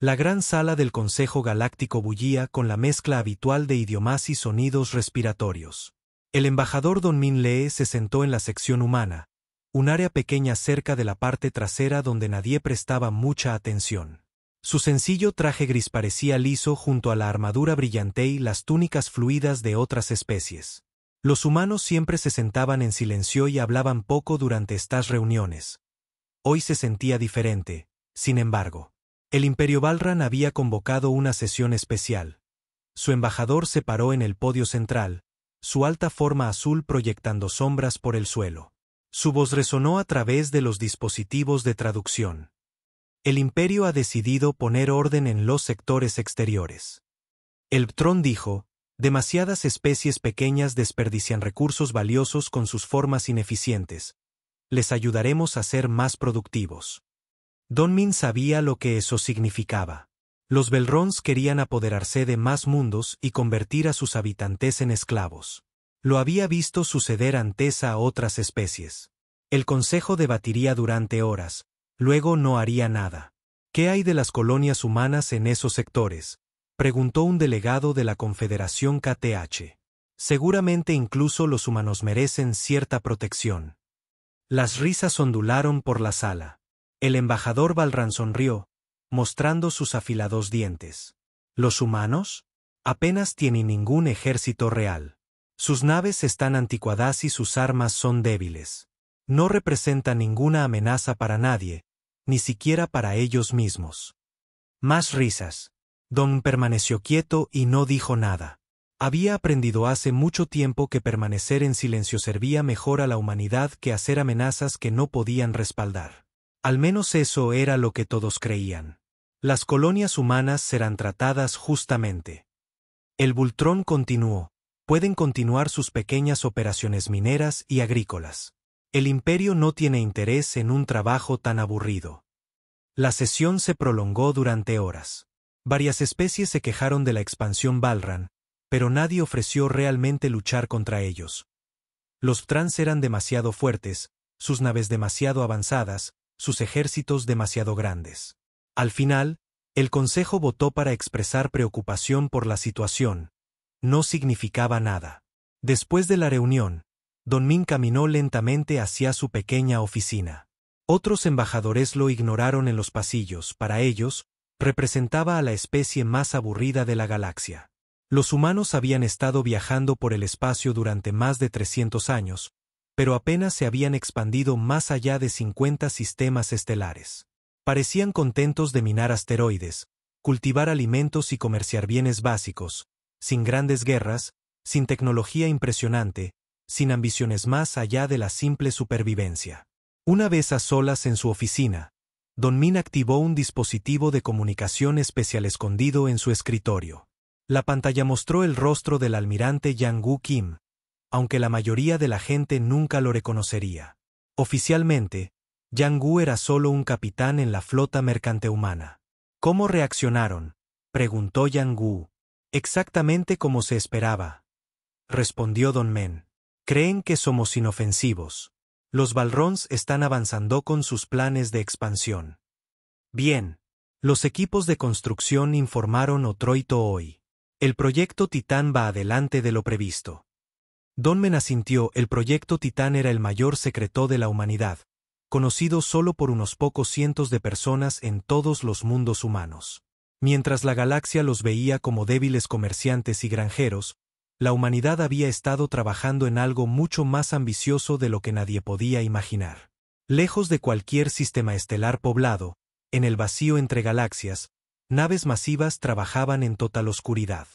La gran sala del Consejo Galáctico bullía con la mezcla habitual de idiomas y sonidos respiratorios. El embajador Don Min Lee se sentó en la sección humana, un área pequeña cerca de la parte trasera donde nadie prestaba mucha atención. Su sencillo traje gris parecía liso junto a la armadura brillante y las túnicas fluidas de otras especies. Los humanos siempre se sentaban en silencio y hablaban poco durante estas reuniones. Hoy se sentía diferente, sin embargo. El Imperio Balran había convocado una sesión especial. Su embajador se paró en el podio central, su alta forma azul proyectando sombras por el suelo. Su voz resonó a través de los dispositivos de traducción. El Imperio ha decidido poner orden en los sectores exteriores. El Tron dijo, demasiadas especies pequeñas desperdician recursos valiosos con sus formas ineficientes. Les ayudaremos a ser más productivos. Don Min sabía lo que eso significaba. Los Belrons querían apoderarse de más mundos y convertir a sus habitantes en esclavos. Lo había visto suceder antes a otras especies. El Consejo debatiría durante horas, luego no haría nada. ¿Qué hay de las colonias humanas en esos sectores?, preguntó un delegado de la Confederación KTH. Seguramente incluso los humanos merecen cierta protección. Las risas ondularon por la sala. El embajador Balran sonrió, mostrando sus afilados dientes. ¿Los humanos? Apenas tienen ningún ejército real. Sus naves están anticuadas y sus armas son débiles. No representan ninguna amenaza para nadie, ni siquiera para ellos mismos. Más risas. Don permaneció quieto y no dijo nada. Había aprendido hace mucho tiempo que permanecer en silencio servía mejor a la humanidad que hacer amenazas que no podían respaldar. Al menos eso era lo que todos creían. Las colonias humanas serán tratadas justamente. El Voltron continuó. Pueden continuar sus pequeñas operaciones mineras y agrícolas. El Imperio no tiene interés en un trabajo tan aburrido. La sesión se prolongó durante horas. Varias especies se quejaron de la expansión Balran, pero nadie ofreció realmente luchar contra ellos. Los Trans eran demasiado fuertes, sus naves demasiado avanzadas, sus ejércitos demasiado grandes. Al final, el Consejo votó para expresar preocupación por la situación. No significaba nada. Después de la reunión, Don Min caminó lentamente hacia su pequeña oficina. Otros embajadores lo ignoraron en los pasillos. Para ellos, representaba a la especie más aburrida de la galaxia. Los humanos habían estado viajando por el espacio durante más de 300 años, pero apenas se habían expandido más allá de 50 sistemas estelares. Parecían contentos de minar asteroides, cultivar alimentos y comerciar bienes básicos, sin grandes guerras, sin tecnología impresionante, sin ambiciones más allá de la simple supervivencia. Una vez a solas en su oficina, Don Min activó un dispositivo de comunicación especial escondido en su escritorio. La pantalla mostró el rostro del almirante Yang Gu Kim, aunque la mayoría de la gente nunca lo reconocería. Oficialmente, Yang Gu era solo un capitán en la flota mercante humana. ¿Cómo reaccionaron?, preguntó Yang Gu. Exactamente como se esperaba, respondió Don Men. Creen que somos inofensivos. Los Balrons están avanzando con sus planes de expansión. Bien. Los equipos de construcción informaron Otroito hoy. El proyecto Titán va adelante de lo previsto. Don Men asintió. El proyecto Titán era el mayor secreto de la humanidad, conocido solo por unos pocos cientos de personas en todos los mundos humanos. Mientras la galaxia los veía como débiles comerciantes y granjeros, la humanidad había estado trabajando en algo mucho más ambicioso de lo que nadie podía imaginar. Lejos de cualquier sistema estelar poblado, en el vacío entre galaxias, naves masivas trabajaban en total oscuridad.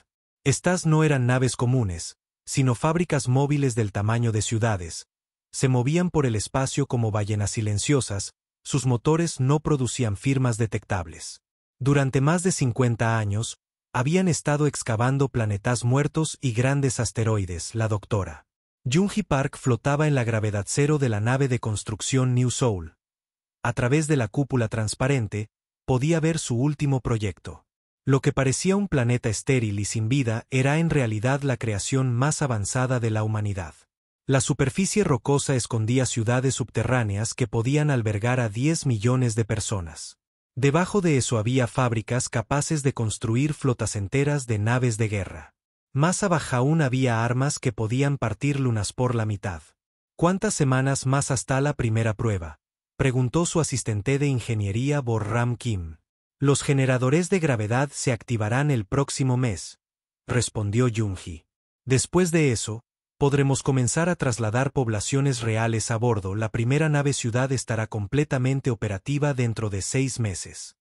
Estas no eran naves comunes, sino fábricas móviles del tamaño de ciudades. Se movían por el espacio como ballenas silenciosas, sus motores no producían firmas detectables. Durante más de 50 años, habían estado excavando planetas muertos y grandes asteroides. La doctora Junji Park flotaba en la gravedad cero de la nave de construcción New Soul. A través de la cúpula transparente, podía ver su último proyecto. Lo que parecía un planeta estéril y sin vida era en realidad la creación más avanzada de la humanidad. La superficie rocosa escondía ciudades subterráneas que podían albergar a 10 millones de personas. Debajo de eso había fábricas capaces de construir flotas enteras de naves de guerra. Más abajo aún había armas que podían partir lunas por la mitad. ¿Cuántas semanas más hasta la primera prueba?, preguntó su asistente de ingeniería Borram Kim. Los generadores de gravedad se activarán el próximo mes, respondió Jung-hee. Después de eso, podremos comenzar a trasladar poblaciones reales a bordo. La primera nave ciudad estará completamente operativa dentro de 6 meses.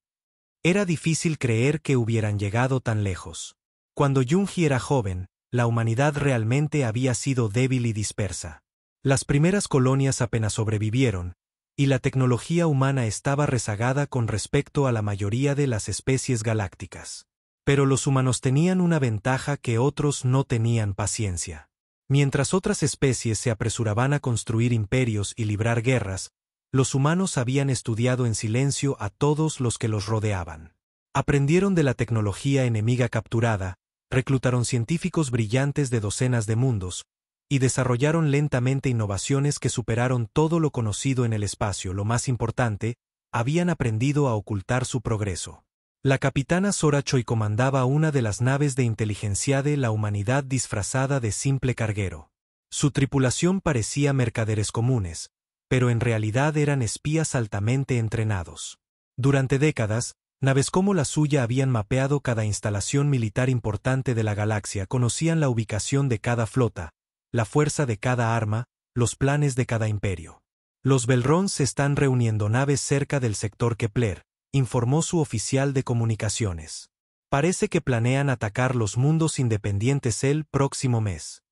Era difícil creer que hubieran llegado tan lejos. Cuando Jung-hee era joven, la humanidad realmente había sido débil y dispersa. Las primeras colonias apenas sobrevivieron, y la tecnología humana estaba rezagada con respecto a la mayoría de las especies galácticas. Pero los humanos tenían una ventaja que otros no tenían: paciencia. Mientras otras especies se apresuraban a construir imperios y librar guerras, los humanos habían estudiado en silencio a todos los que los rodeaban. Aprendieron de la tecnología enemiga capturada, reclutaron científicos brillantes de docenas de mundos, y desarrollaron lentamente innovaciones que superaron todo lo conocido en el espacio. Lo más importante, habían aprendido a ocultar su progreso. La capitana Sora Choi comandaba una de las naves de inteligencia de la humanidad disfrazada de simple carguero. Su tripulación parecía mercaderes comunes, pero en realidad eran espías altamente entrenados. Durante décadas, naves como la suya habían mapeado cada instalación militar importante de la galaxia, conocían la ubicación de cada flota, la fuerza de cada arma, los planes de cada imperio. Los Belrons se están reuniendo naves cerca del sector Kepler, informó su oficial de comunicaciones. Parece que planean atacar los mundos independientes el próximo mes.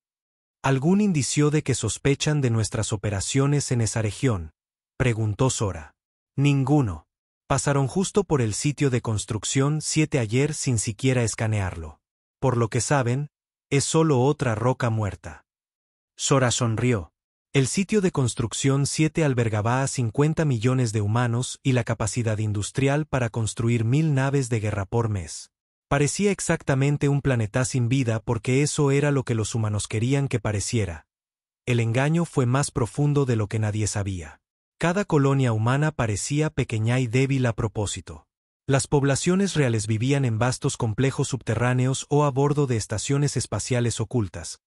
¿Algún indicio de que sospechan de nuestras operaciones en esa región?, preguntó Sora. Ninguno. Pasaron justo por el sitio de construcción 7 ayer sin siquiera escanearlo. Por lo que saben, es solo otra roca muerta. Sora sonrió. El sitio de construcción 7 albergaba a 50 millones de humanos y la capacidad industrial para construir 1000 naves de guerra por mes. Parecía exactamente un planeta sin vida porque eso era lo que los humanos querían que pareciera. El engaño fue más profundo de lo que nadie sabía. Cada colonia humana parecía pequeña y débil a propósito. Las poblaciones reales vivían en vastos complejos subterráneos o a bordo de estaciones espaciales ocultas.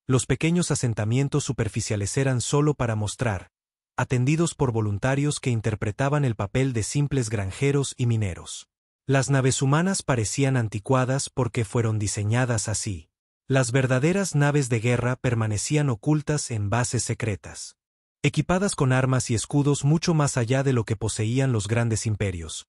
Los pequeños asentamientos superficiales eran solo para mostrar, atendidos por voluntarios que interpretaban el papel de simples granjeros y mineros. Las naves humanas parecían anticuadas porque fueron diseñadas así. Las verdaderas naves de guerra permanecían ocultas en bases secretas, equipadas con armas y escudos mucho más allá de lo que poseían los grandes imperios.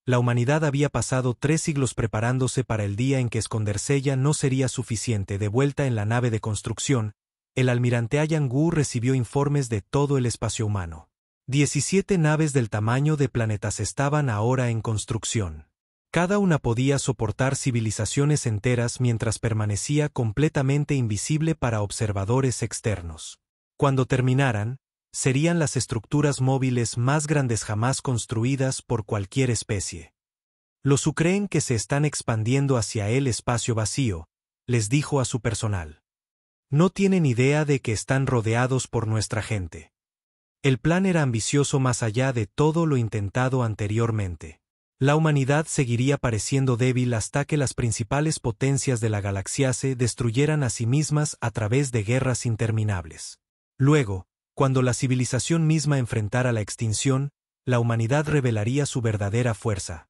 La humanidad había pasado 3 siglos preparándose para el día en que esconderse ya no sería suficiente. De vuelta en la nave de construcción, el almirante Ayan-gu recibió informes de todo el espacio humano. 17 naves del tamaño de planetas estaban ahora en construcción. Cada una podía soportar civilizaciones enteras mientras permanecía completamente invisible para observadores externos. Cuando terminaran, serían las estructuras móviles más grandes jamás construidas por cualquier especie. Los U creen que se están expandiendo hacia el espacio vacío, les dijo a su personal. No tienen idea de que están rodeados por nuestra gente. El plan era ambicioso más allá de todo lo intentado anteriormente. La humanidad seguiría pareciendo débil hasta que las principales potencias de la galaxia se destruyeran a sí mismas a través de guerras interminables. Luego, cuando la civilización misma enfrentara la extinción, la humanidad revelaría su verdadera fuerza.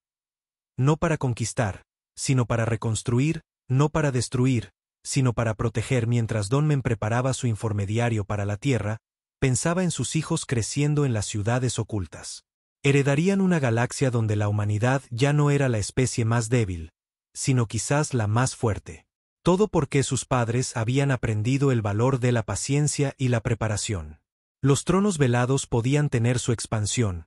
No para conquistar, sino para reconstruir, no para destruir, sino para proteger. Mientras Donmen preparaba su informe diario para la Tierra, pensaba en sus hijos creciendo en las ciudades ocultas. Heredarían una galaxia donde la humanidad ya no era la especie más débil, sino quizás la más fuerte. Todo porque sus padres habían aprendido el valor de la paciencia y la preparación. Los tronos velados podían tener su expansión,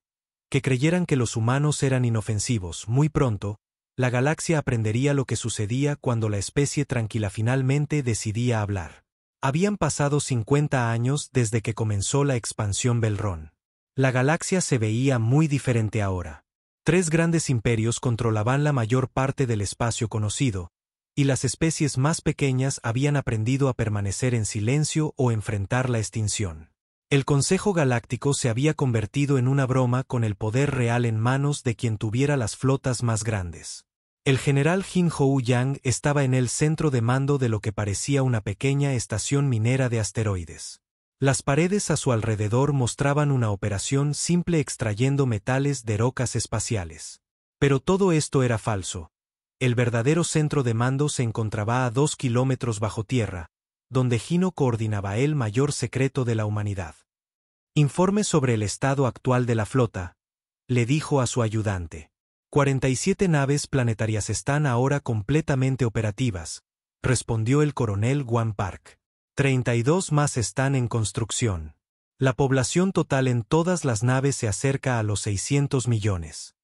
que creyeran que los humanos eran inofensivos. Muy pronto, la galaxia aprendería lo que sucedía cuando la especie tranquila finalmente decidía hablar. Habían pasado 50 años desde que comenzó la expansión Belron. La galaxia se veía muy diferente ahora. 3 grandes imperios controlaban la mayor parte del espacio conocido, y las especies más pequeñas habían aprendido a permanecer en silencio o enfrentar la extinción. El Consejo Galáctico se había convertido en una broma con el poder real en manos de quien tuviera las flotas más grandes. El general Jin Hou-yang estaba en el centro de mando de lo que parecía una pequeña estación minera de asteroides. Las paredes a su alrededor mostraban una operación simple extrayendo metales de rocas espaciales. Pero todo esto era falso. El verdadero centro de mando se encontraba a 2 kilómetros bajo tierra, donde Hino coordinaba el mayor secreto de la humanidad. Informe sobre el estado actual de la flota, le dijo a su ayudante. 47 naves planetarias están ahora completamente operativas, respondió el coronel Wan Park. 32 más están en construcción. La población total en todas las naves se acerca a los 600 millones.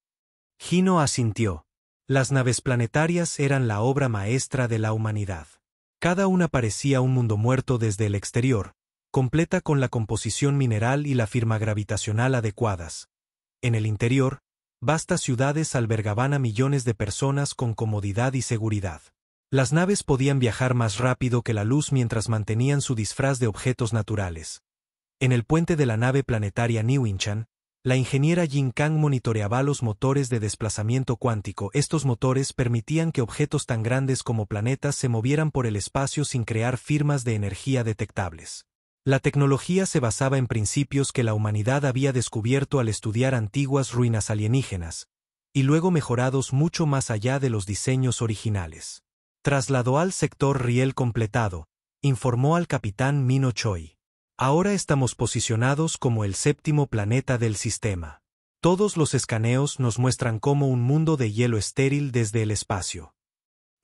Hino asintió. Las naves planetarias eran la obra maestra de la humanidad. Cada una parecía un mundo muerto desde el exterior, completa con la composición mineral y la firma gravitacional adecuadas. En el interior, vastas ciudades albergaban a millones de personas con comodidad y seguridad. Las naves podían viajar más rápido que la luz mientras mantenían su disfraz de objetos naturales. En el puente de la nave planetaria Niuinchan, la ingeniera Jin Kang monitoreaba los motores de desplazamiento cuántico. Estos motores permitían que objetos tan grandes como planetas se movieran por el espacio sin crear firmas de energía detectables. La tecnología se basaba en principios que la humanidad había descubierto al estudiar antiguas ruinas alienígenas, y luego mejorados mucho más allá de los diseños originales. Trasladó al sector riel completado, informó al capitán Mino Choi. Ahora estamos posicionados como el 7º planeta del sistema. Todos los escaneos nos muestran como un mundo de hielo estéril desde el espacio.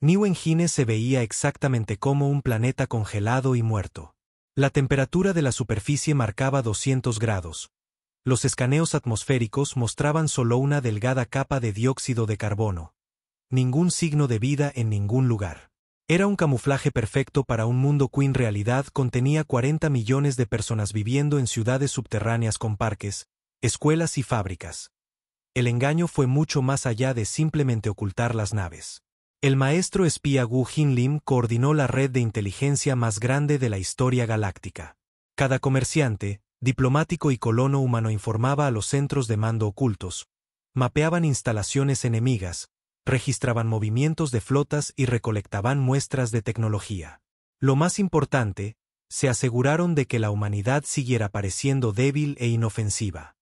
Niuengine se veía exactamente como un planeta congelado y muerto. La temperatura de la superficie marcaba 200 grados. Los escaneos atmosféricos mostraban solo una delgada capa de dióxido de carbono. Ningún signo de vida en ningún lugar. Era un camuflaje perfecto para un mundo que en realidad contenía 40 millones de personas viviendo en ciudades subterráneas con parques, escuelas y fábricas. El engaño fue mucho más allá de simplemente ocultar las naves. El maestro espía Wu Jinlim coordinó la red de inteligencia más grande de la historia galáctica. Cada comerciante, diplomático y colono humano informaba a los centros de mando ocultos, mapeaban instalaciones enemigas, registraban movimientos de flotas y recolectaban muestras de tecnología. Lo más importante, se aseguraron de que la humanidad siguiera pareciendo débil e inofensiva.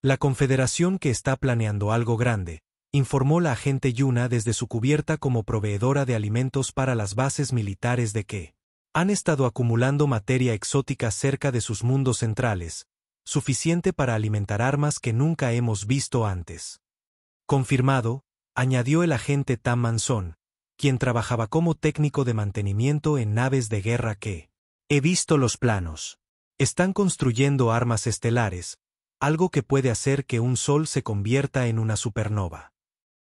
La Confederación que está planeando algo grande, informó la agente Yuna desde su cubierta como proveedora de alimentos para las bases militares de que han estado acumulando materia exótica cerca de sus mundos centrales, suficiente para alimentar armas que nunca hemos visto antes. Confirmado, añadió el agente Tam Manson, quien trabajaba como técnico de mantenimiento en naves de guerra que he visto los planos. Están construyendo armas estelares, algo que puede hacer que un sol se convierta en una supernova.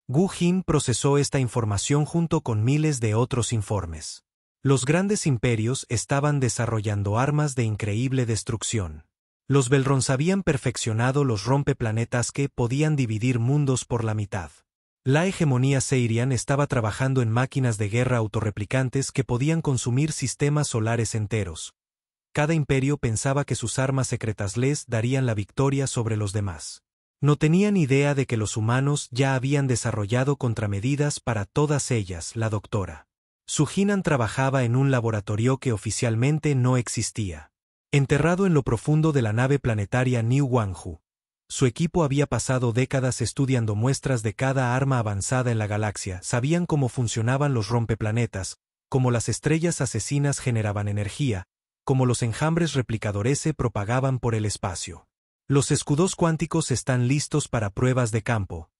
Wu Jin procesó esta información junto con miles de otros informes. Los grandes imperios estaban desarrollando armas de increíble destrucción. Los Belrons habían perfeccionado los rompeplanetas que podían dividir mundos por la mitad. La hegemonía Seirian estaba trabajando en máquinas de guerra autorreplicantes que podían consumir sistemas solares enteros. Cada imperio pensaba que sus armas secretas les darían la victoria sobre los demás. No tenían idea de que los humanos ya habían desarrollado contramedidas para todas ellas. La doctora Su Jinan trabajaba en un laboratorio que oficialmente no existía. Enterrado en lo profundo de la nave planetaria New Wanju, su equipo había pasado décadas estudiando muestras de cada arma avanzada en la galaxia, sabían cómo funcionaban los rompeplanetas, cómo las estrellas asesinas generaban energía, cómo los enjambres replicadores se propagaban por el espacio. Los escudos cuánticos están listos para pruebas de campo,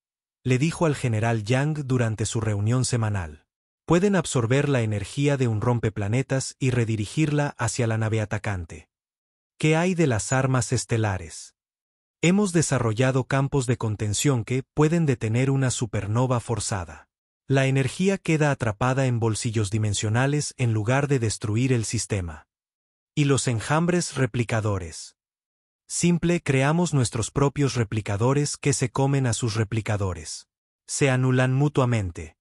le dijo al general Yang durante su reunión semanal. Pueden absorber la energía de un rompeplanetas y redirigirla hacia la nave atacante. ¿Qué hay de las armas estelares? Hemos desarrollado campos de contención que pueden detener una supernova forzada. La energía queda atrapada en bolsillos dimensionales en lugar de destruir el sistema. ¿Y los enjambres replicadores? Simple, creamos nuestros propios replicadores que se comen a sus replicadores. Se anulan mutuamente.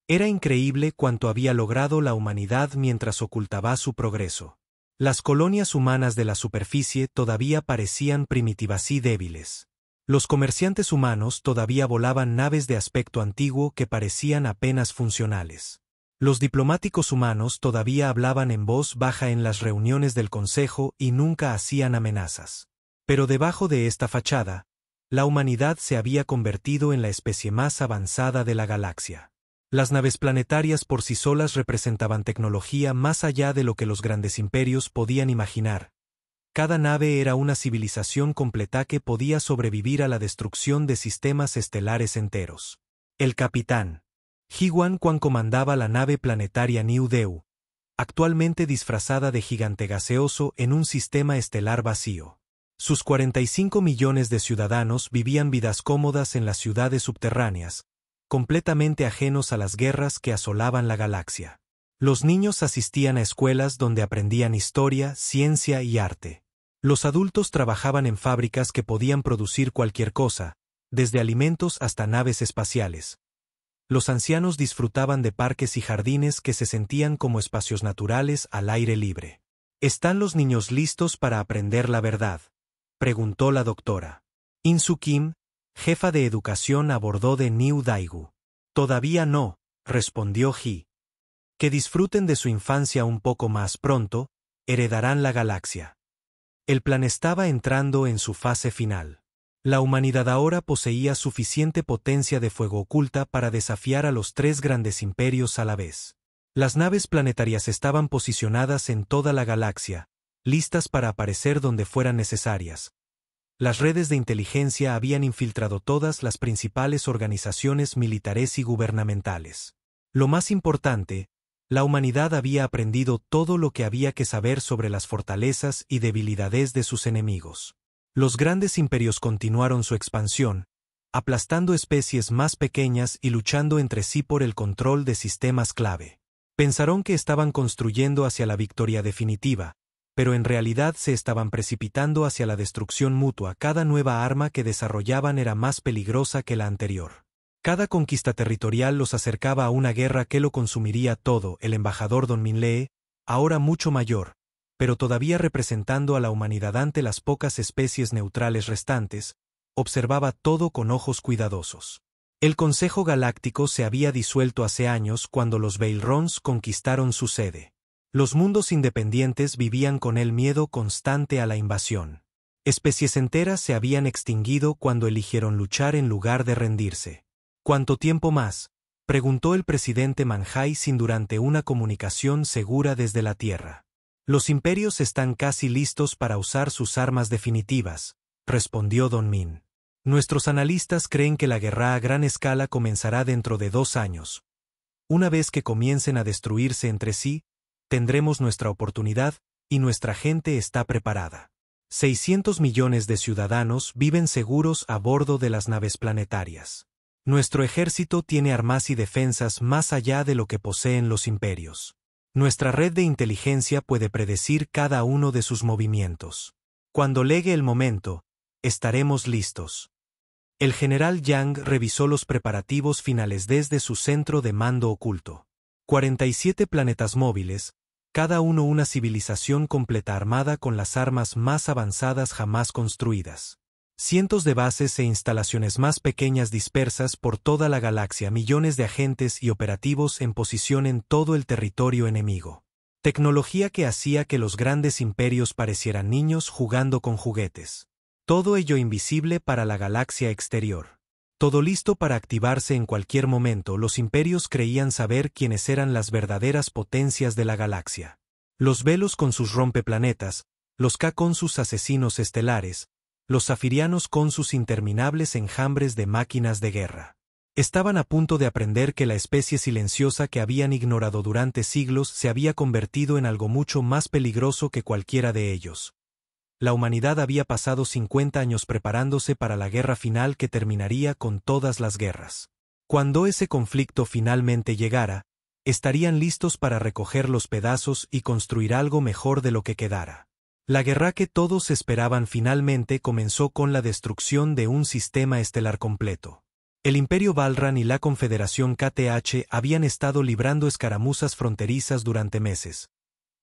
Era increíble cuánto había logrado la humanidad mientras ocultaba su progreso. Las colonias humanas de la superficie todavía parecían primitivas y débiles. Los comerciantes humanos todavía volaban naves de aspecto antiguo que parecían apenas funcionales. Los diplomáticos humanos todavía hablaban en voz baja en las reuniones del Consejo y nunca hacían amenazas. Pero debajo de esta fachada, la humanidad se había convertido en la especie más avanzada de la galaxia. Las naves planetarias por sí solas representaban tecnología más allá de lo que los grandes imperios podían imaginar. Cada nave era una civilización completa que podía sobrevivir a la destrucción de sistemas estelares enteros. El capitán Ji-Wan Quan comandaba la nave planetaria New Deu, actualmente disfrazada de gigante gaseoso en un sistema estelar vacío. Sus 45 millones de ciudadanos vivían vidas cómodas en las ciudades subterráneas, completamente ajenos a las guerras que asolaban la galaxia. Los niños asistían a escuelas donde aprendían historia, ciencia y arte. Los adultos trabajaban en fábricas que podían producir cualquier cosa, desde alimentos hasta naves espaciales. Los ancianos disfrutaban de parques y jardines que se sentían como espacios naturales al aire libre. ¿Están los niños listos para aprender la verdad?, preguntó la doctora. In-Soo Kim, jefa de educación a bordo de New Daegu. Todavía no, respondió Ji. Que disfruten de su infancia un poco más pronto, heredarán la galaxia. El plan estaba entrando en su fase final. La humanidad ahora poseía suficiente potencia de fuego oculta para desafiar a los tres grandes imperios a la vez. Las naves planetarias estaban posicionadas en toda la galaxia, listas para aparecer donde fueran necesarias. Las redes de inteligencia habían infiltrado todas las principales organizaciones militares y gubernamentales. Lo más importante, la humanidad había aprendido todo lo que había que saber sobre las fortalezas y debilidades de sus enemigos. Los grandes imperios continuaron su expansión, aplastando especies más pequeñas y luchando entre sí por el control de sistemas clave. Pensaron que estaban construyendo hacia la victoria definitiva, pero en realidad se estaban precipitando hacia la destrucción mutua. Cada nueva arma que desarrollaban era más peligrosa que la anterior. Cada conquista territorial los acercaba a una guerra que lo consumiría todo. El embajador Don Min Lee, ahora mucho mayor, pero todavía representando a la humanidad ante las pocas especies neutrales restantes, observaba todo con ojos cuidadosos. El Consejo Galáctico se había disuelto hace años cuando los Veilrons conquistaron su sede. Los mundos independientes vivían con el miedo constante a la invasión. Especies enteras se habían extinguido cuando eligieron luchar en lugar de rendirse. ¿Cuánto tiempo más?, preguntó el presidente Manhai-Sin durante una comunicación segura desde la Tierra. Los imperios están casi listos para usar sus armas definitivas, respondió Don Min. Nuestros analistas creen que la guerra a gran escala comenzará dentro de 2 años. Una vez que comiencen a destruirse entre sí, tendremos nuestra oportunidad, y nuestra gente está preparada. 600 millones de ciudadanos viven seguros a bordo de las naves planetarias. Nuestro ejército tiene armas y defensas más allá de lo que poseen los imperios. Nuestra red de inteligencia puede predecir cada uno de sus movimientos. Cuando llegue el momento, estaremos listos. El general Yang revisó los preparativos finales desde su centro de mando oculto. 47 planetas móviles, cada uno una civilización completa armada con las armas más avanzadas jamás construidas. Cientos de bases e instalaciones más pequeñas dispersas por toda la galaxia, millones de agentes y operativos en posición en todo el territorio enemigo. Tecnología que hacía que los grandes imperios parecieran niños jugando con juguetes. Todo ello invisible para la galaxia exterior. Todo listo para activarse en cualquier momento. Los imperios creían saber quiénes eran las verdaderas potencias de la galaxia. Los Velos con sus rompeplanetas, los K con sus asesinos estelares, los Zafirianos con sus interminables enjambres de máquinas de guerra. Estaban a punto de aprender que la especie silenciosa que habían ignorado durante siglos se había convertido en algo mucho más peligroso que cualquiera de ellos. La humanidad había pasado 50 años preparándose para la guerra final que terminaría con todas las guerras. Cuando ese conflicto finalmente llegara, estarían listos para recoger los pedazos y construir algo mejor de lo que quedara. La guerra que todos esperaban finalmente comenzó con la destrucción de un sistema estelar completo. El Imperio Valran y la Confederación KTH habían estado librando escaramuzas fronterizas durante meses,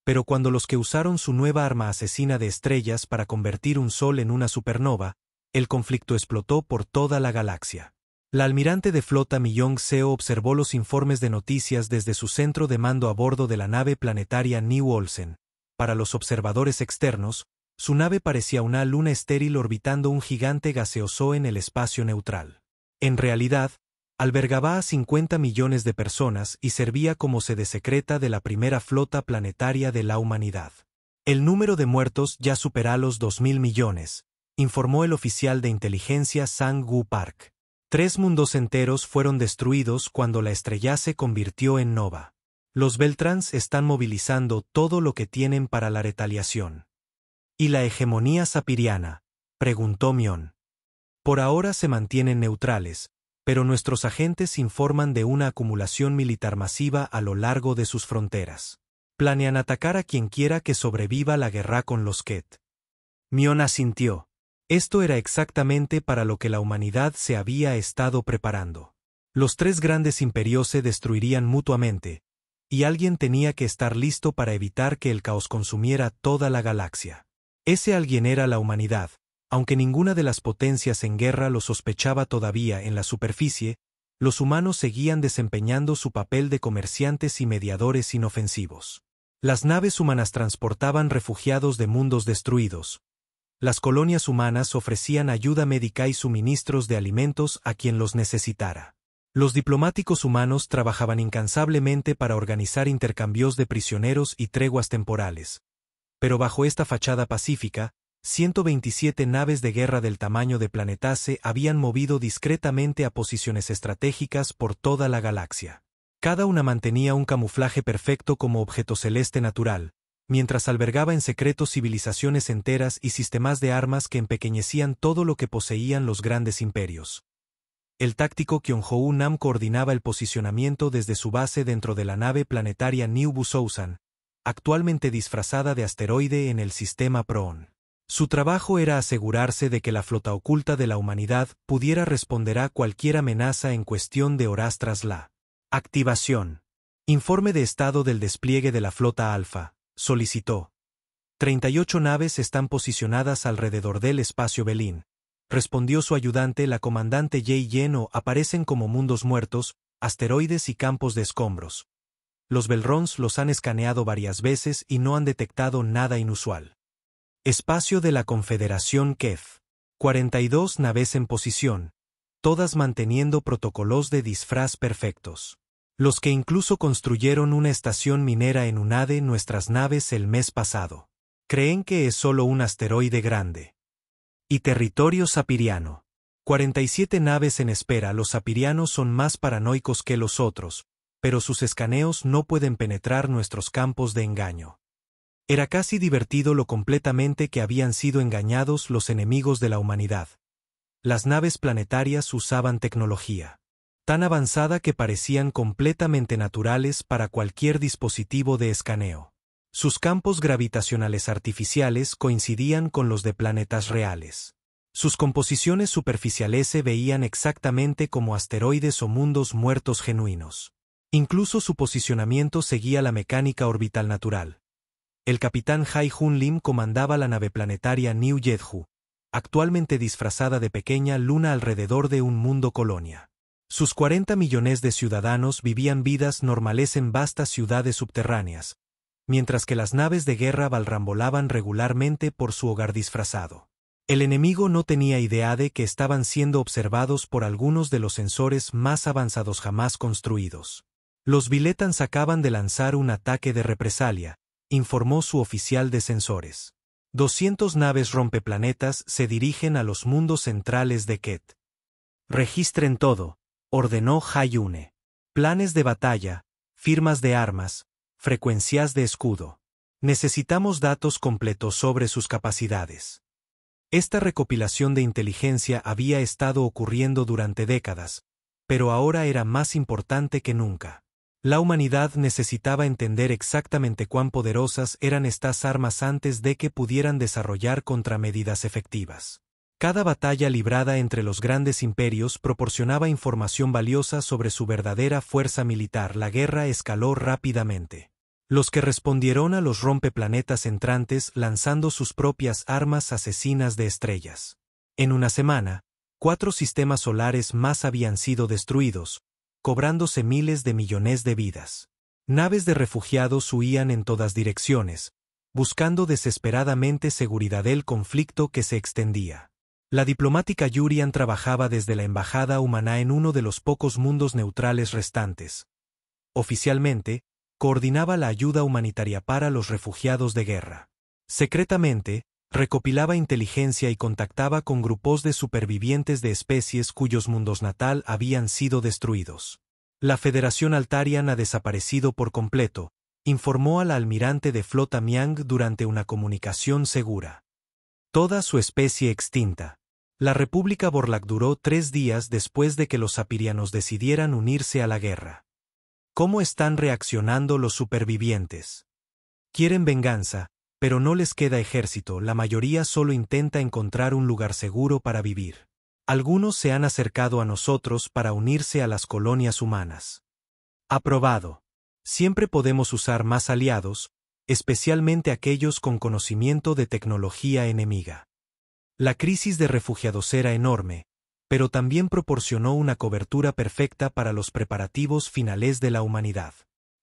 Pero cuando los que usaron su nueva arma asesina de estrellas para convertir un sol en una supernova, el conflicto explotó por toda la galaxia. La almirante de flota Mi Young-seo observó los informes de noticias desde su centro de mando a bordo de la nave planetaria New Olsen. Para los observadores externos, su nave parecía una luna estéril orbitando un gigante gaseoso en el espacio neutral. En realidad, albergaba a 50 millones de personas y servía como sede secreta de la primera flota planetaria de la humanidad. El número de muertos ya supera los 2.000 millones, informó el oficial de inteligencia Sang-Woo Park. 3 mundos enteros fueron destruidos cuando la estrella se convirtió en nova. Los Beltrans están movilizando todo lo que tienen para la retaliación. ¿Y la hegemonía sapiriana?, preguntó Mion. Por ahora se mantienen neutrales, pero nuestros agentes informan de una acumulación militar masiva a lo largo de sus fronteras. Planean atacar a quien quiera que sobreviva la guerra con los Ket. Mion asintió. Esto era exactamente para lo que la humanidad se había estado preparando. Los 3 grandes imperios se destruirían mutuamente, y alguien tenía que estar listo para evitar que el caos consumiera toda la galaxia. Ese alguien era la humanidad, aunque ninguna de las potencias en guerra lo sospechaba todavía en la superficie. Los humanos seguían desempeñando su papel de comerciantes y mediadores inofensivos. Las naves humanas transportaban refugiados de mundos destruidos. Las colonias humanas ofrecían ayuda médica y suministros de alimentos a quien los necesitara. Los diplomáticos humanos trabajaban incansablemente para organizar intercambios de prisioneros y treguas temporales. Pero bajo esta fachada pacífica, 127 naves de guerra del tamaño de Planeta se habían movido discretamente a posiciones estratégicas por toda la galaxia. Cada una mantenía un camuflaje perfecto como objeto celeste natural, mientras albergaba en secreto civilizaciones enteras y sistemas de armas que empequeñecían todo lo que poseían los grandes imperios. El táctico Kyung-Ho Nam coordinaba el posicionamiento desde su base dentro de la nave planetaria New Busousan, actualmente disfrazada de asteroide en el sistema Proon. Su trabajo era asegurarse de que la flota oculta de la humanidad pudiera responder a cualquier amenaza en cuestión de horas tras la activación. Informe de estado del despliegue de la flota Alfa, solicitó. 38 naves están posicionadas alrededor del espacio Belín, respondió su ayudante la comandante Jay Yen. Aparecen como mundos muertos, asteroides y campos de escombros. Los Belrons los han escaneado varias veces y no han detectado nada inusual. Espacio de la Confederación Kef. 42 naves en posición, todas manteniendo protocolos de disfraz perfectos. Los que incluso construyeron una estación minera en Unade nuestras naves el mes pasado. Creen que es solo un asteroide grande. Y territorio sapiriano. 47 naves en espera. Los sapirianos son más paranoicos que los otros, pero sus escaneos no pueden penetrar nuestros campos de engaño. Era casi divertido lo completamente que habían sido engañados los enemigos de la humanidad. Las naves planetarias usaban tecnología tan avanzada que parecían completamente naturales para cualquier dispositivo de escaneo. Sus campos gravitacionales artificiales coincidían con los de planetas reales. Sus composiciones superficiales se veían exactamente como asteroides o mundos muertos genuinos. Incluso su posicionamiento seguía la mecánica orbital natural. El capitán Hai-Hun Lim comandaba la nave planetaria New Jeju, actualmente disfrazada de pequeña luna alrededor de un mundo colonia. Sus 40 millones de ciudadanos vivían vidas normales en vastas ciudades subterráneas, mientras que las naves de guerra balrambolaban regularmente por su hogar disfrazado. El enemigo no tenía idea de que estaban siendo observados por algunos de los sensores más avanzados jamás construidos. Los Viletans acaban de lanzar un ataque de represalia, informó su oficial de sensores. 200 naves rompeplanetas se dirigen a los mundos centrales de Ket. Registren todo, ordenó Hayune. Planes de batalla, firmas de armas, frecuencias de escudo. Necesitamos datos completos sobre sus capacidades. Esta recopilación de inteligencia había estado ocurriendo durante décadas, pero ahora era más importante que nunca. La humanidad necesitaba entender exactamente cuán poderosas eran estas armas antes de que pudieran desarrollar contramedidas efectivas. Cada batalla librada entre los grandes imperios proporcionaba información valiosa sobre su verdadera fuerza militar. La guerra escaló rápidamente. los que respondieron a los rompeplanetas entrantes lanzando sus propias armas asesinas de estrellas. En una semana, 4 sistemas solares más habían sido destruidos, cobrándose miles de millones de vidas. Naves de refugiados huían en todas direcciones, buscando desesperadamente seguridad del conflicto que se extendía. La diplomática Yurian trabajaba desde la embajada humana en uno de los pocos mundos neutrales restantes. Oficialmente, coordinaba la ayuda humanitaria para los refugiados de guerra. Secretamente, recopilaba inteligencia y contactaba con grupos de supervivientes de especies cuyos mundos natal habían sido destruidos. La Federación Altarian ha desaparecido por completo, informó a la almirante de flota Miang durante una comunicación segura. Toda su especie extinta. La República Borlak duró 3 días después de que los sapirianos decidieran unirse a la guerra. ¿Cómo están reaccionando los supervivientes? Quieren venganza, pero no les queda ejército, la mayoría solo intenta encontrar un lugar seguro para vivir. Algunos se han acercado a nosotros para unirse a las colonias humanas. Aprobado. Siempre podemos usar más aliados, especialmente aquellos con conocimiento de tecnología enemiga. La crisis de refugiados era enorme, pero también proporcionó una cobertura perfecta para los preparativos finales de la humanidad.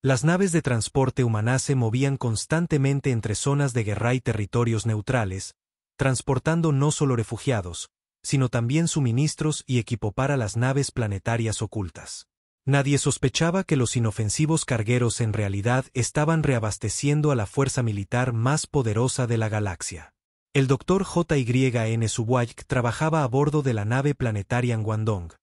Las naves de transporte humanas se movían constantemente entre zonas de guerra y territorios neutrales, transportando no solo refugiados, sino también suministros y equipo para las naves planetarias ocultas. Nadie sospechaba que los inofensivos cargueros en realidad estaban reabasteciendo a la fuerza militar más poderosa de la galaxia. El Dr. J.Y.N. Subwayk trabajaba a bordo de la nave planetaria Guangdong,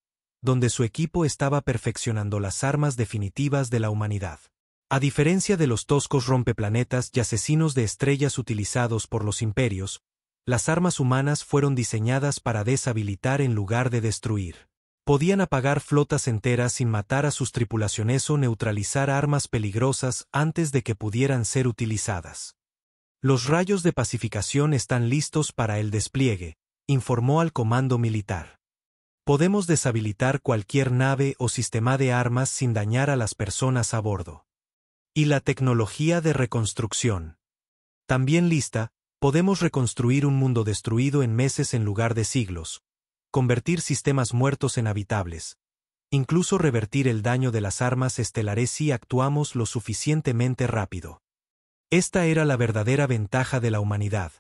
donde su equipo estaba perfeccionando las armas definitivas de la humanidad. A diferencia de los toscos rompeplanetas y asesinos de estrellas utilizados por los imperios, las armas humanas fueron diseñadas para deshabilitar en lugar de destruir. Podían apagar flotas enteras sin matar a sus tripulaciones o neutralizar armas peligrosas antes de que pudieran ser utilizadas. Los rayos de pacificación están listos para el despliegue, informó al comando militar. Podemos deshabilitar cualquier nave o sistema de armas sin dañar a las personas a bordo. Y la tecnología de reconstrucción. También lista, podemos reconstruir un mundo destruido en meses en lugar de siglos, convertir sistemas muertos en habitables, incluso revertir el daño de las armas estelares si actuamos lo suficientemente rápido. Esta era la verdadera ventaja de la humanidad.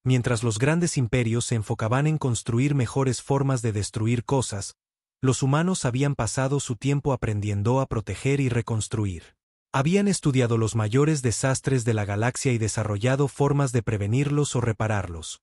Mientras los grandes imperios se enfocaban en construir mejores formas de destruir cosas, los humanos habían pasado su tiempo aprendiendo a proteger y reconstruir. Habían estudiado los mayores desastres de la galaxia y desarrollado formas de prevenirlos o repararlos.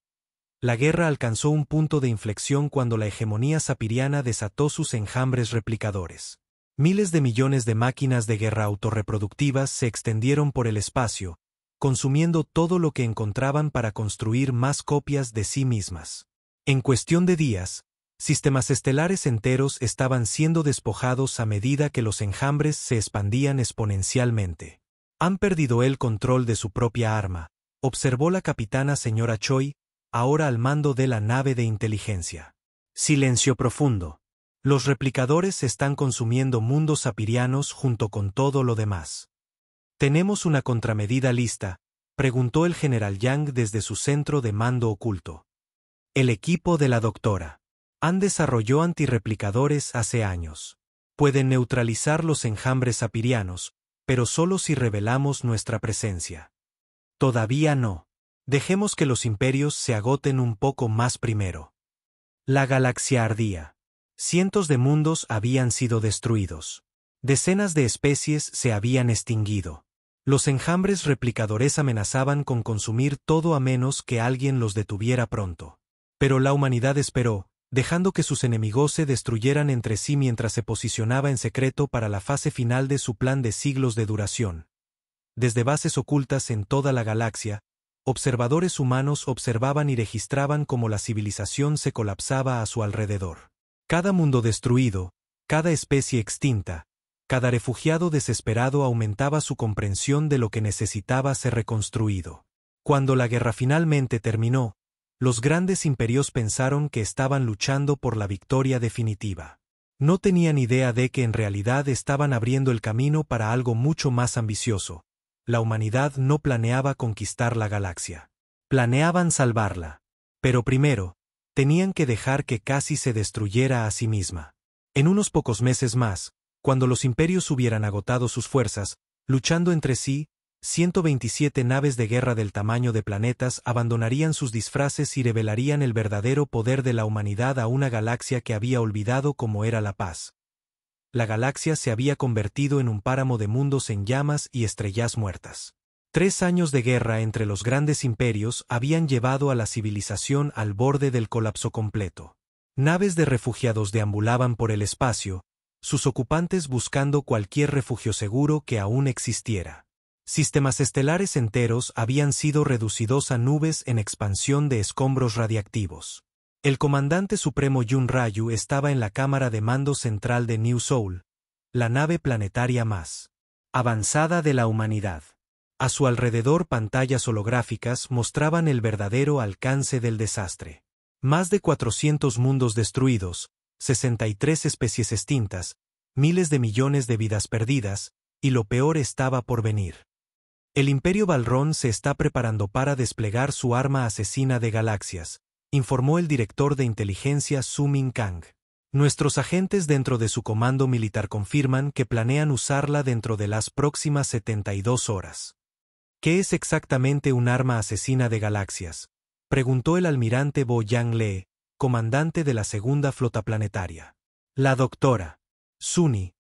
La guerra alcanzó un punto de inflexión cuando la hegemonía sapiriana desató sus enjambres replicadores. Miles de millones de máquinas de guerra autorreproductivas se extendieron por el espacio, consumiendo todo lo que encontraban para construir más copias de sí mismas. En cuestión de días, sistemas estelares enteros estaban siendo despojados a medida que los enjambres se expandían exponencialmente. Han perdido el control de su propia arma, observó la capitana señora Choi, ahora al mando de la nave de inteligencia. Silencio profundo. Los replicadores están consumiendo mundos sapirianos junto con todo lo demás. ¿Tenemos una contramedida lista?, preguntó el general Yang desde su centro de mando oculto. El equipo de la doctora. Han desarrollado antirreplicadores hace años. Pueden neutralizar los enjambres sapirianos, pero solo si revelamos nuestra presencia. Todavía no. Dejemos que los imperios se agoten un poco más primero. La galaxia ardía. Cientos de mundos habían sido destruidos. Decenas de especies se habían extinguido. Los enjambres replicadores amenazaban con consumir todo a menos que alguien los detuviera pronto. Pero la humanidad esperó, dejando que sus enemigos se destruyeran entre sí mientras se posicionaba en secreto para la fase final de su plan de siglos de duración. Desde bases ocultas en toda la galaxia, observadores humanos observaban y registraban cómo la civilización se colapsaba a su alrededor. Cada mundo destruido, cada especie extinta, cada refugiado desesperado aumentaba su comprensión de lo que necesitaba ser reconstruido. Cuando la guerra finalmente terminó, los grandes imperios pensaron que estaban luchando por la victoria definitiva. No tenían idea de que en realidad estaban abriendo el camino para algo mucho más ambicioso, la humanidad no planeaba conquistar la galaxia. Planeaban salvarla. Pero primero, tenían que dejar que casi se destruyera a sí misma. En unos pocos meses más, cuando los imperios hubieran agotado sus fuerzas, luchando entre sí, 127 naves de guerra del tamaño de planetas abandonarían sus disfraces y revelarían el verdadero poder de la humanidad a una galaxia que había olvidado cómo era la paz. La galaxia se había convertido en un páramo de mundos en llamas y estrellas muertas. 3 años de guerra entre los grandes imperios habían llevado a la civilización al borde del colapso completo. Naves de refugiados deambulaban por el espacio, sus ocupantes buscando cualquier refugio seguro que aún existiera. Sistemas estelares enteros habían sido reducidos a nubes en expansión de escombros radiactivos. El comandante supremo Yun Ryu estaba en la cámara de mando central de New Soul, la nave planetaria más avanzada de la humanidad. A su alrededor pantallas holográficas mostraban el verdadero alcance del desastre. Más de 400 mundos destruidos, 63 especies extintas, miles de millones de vidas perdidas, y lo peor estaba por venir. El Imperio Balrón se está preparando para desplegar su arma asesina de galaxias, informó el director de inteligencia Su Min Kang. Nuestros agentes dentro de su comando militar confirman que planean usarla dentro de las próximas 72 horas. ¿Qué es exactamente un arma asesina de galaxias?, preguntó el almirante Bo Yang Le, comandante de la Segunda Flota Planetaria. La doctora Suni,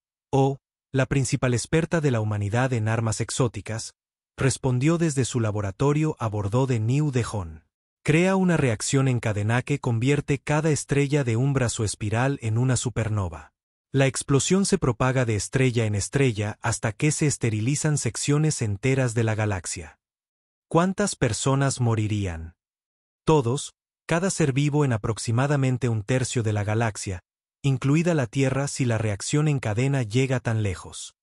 la principal experta de la humanidad en armas exóticas, respondió desde su laboratorio a bordo de New Dehon. Crea una reacción en cadena que convierte cada estrella de un brazo espiral en una supernova. La explosión se propaga de estrella en estrella hasta que se esterilizan secciones enteras de la galaxia. ¿Cuántas personas morirían? Todos, cada ser vivo en aproximadamente un tercio de la galaxia, incluida la Tierra si la reacción en cadena llega tan lejos.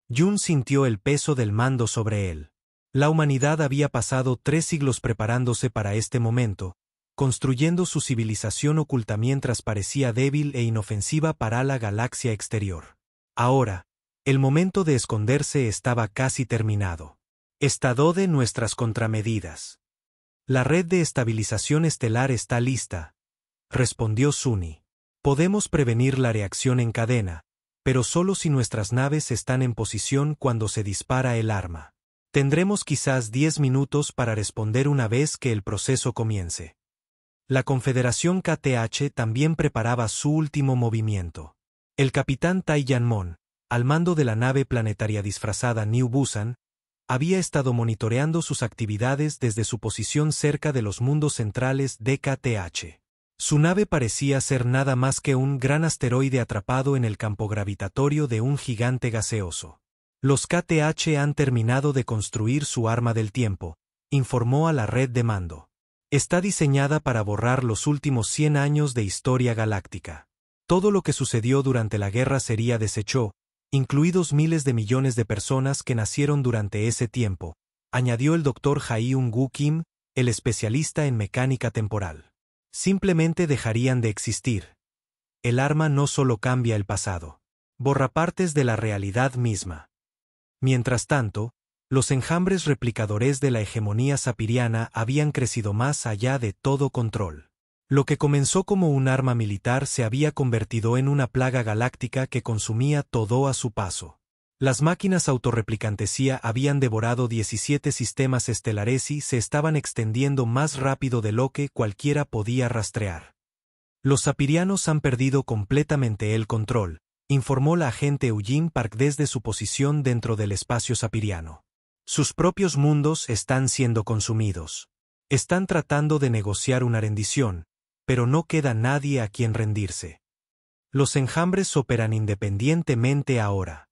Yun sintió el peso del mando sobre él. La humanidad había pasado 3 siglos preparándose para este momento, construyendo su civilización oculta mientras parecía débil e inofensiva para la galaxia exterior. Ahora, el momento de esconderse estaba casi terminado. Estado de nuestras contramedidas. La red de estabilización estelar está lista, respondió Suni. Podemos prevenir la reacción en cadena, pero solo si nuestras naves están en posición cuando se dispara el arma. Tendremos quizás 10 minutos para responder una vez que el proceso comience. La Confederación KTH también preparaba su último movimiento. El capitán Tai Yanmon, al mando de la nave planetaria disfrazada New Busan, había estado monitoreando sus actividades desde su posición cerca de los mundos centrales de KTH. Su nave parecía ser nada más que un gran asteroide atrapado en el campo gravitatorio de un gigante gaseoso. Los KTH han terminado de construir su arma del tiempo, informó a la red de mando. Está diseñada para borrar los últimos 100 años de historia galáctica. Todo lo que sucedió durante la guerra sería deshecho, incluidos miles de millones de personas que nacieron durante ese tiempo, añadió el Dr. Jae-Ung Kim, el especialista en mecánica temporal. Simplemente dejarían de existir. El arma no solo cambia el pasado, borra partes de la realidad misma. Mientras tanto, los enjambres replicadores de la hegemonía sapiriana habían crecido más allá de todo control. Lo que comenzó como un arma militar se había convertido en una plaga galáctica que consumía todo a su paso. Las máquinas autorreplicantes IA habían devorado 17 sistemas estelares y se estaban extendiendo más rápido de lo que cualquiera podía rastrear. Los sapirianos han perdido completamente el control, informó la agente Eugene Park desde su posición dentro del espacio sapiriano. Sus propios mundos están siendo consumidos. Están tratando de negociar una rendición, pero no queda nadie a quien rendirse. Los enjambres operan independientemente ahora.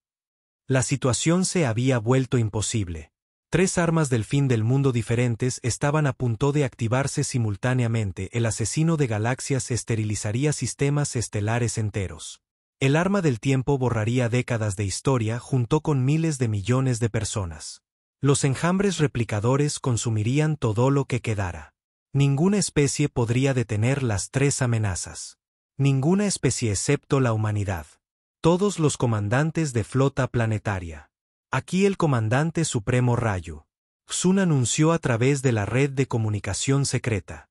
La situación se había vuelto imposible. 3 armas del fin del mundo diferentes estaban a punto de activarse simultáneamente. El asesino de galaxias esterilizaría sistemas estelares enteros. El arma del tiempo borraría décadas de historia junto con miles de millones de personas. Los enjambres replicadores consumirían todo lo que quedara. Ninguna especie podría detener las 3 amenazas. Ninguna especie excepto la humanidad. Todos los comandantes de flota planetaria. Aquí el comandante supremo Rayu Xun anunció a través de la red de comunicación secreta.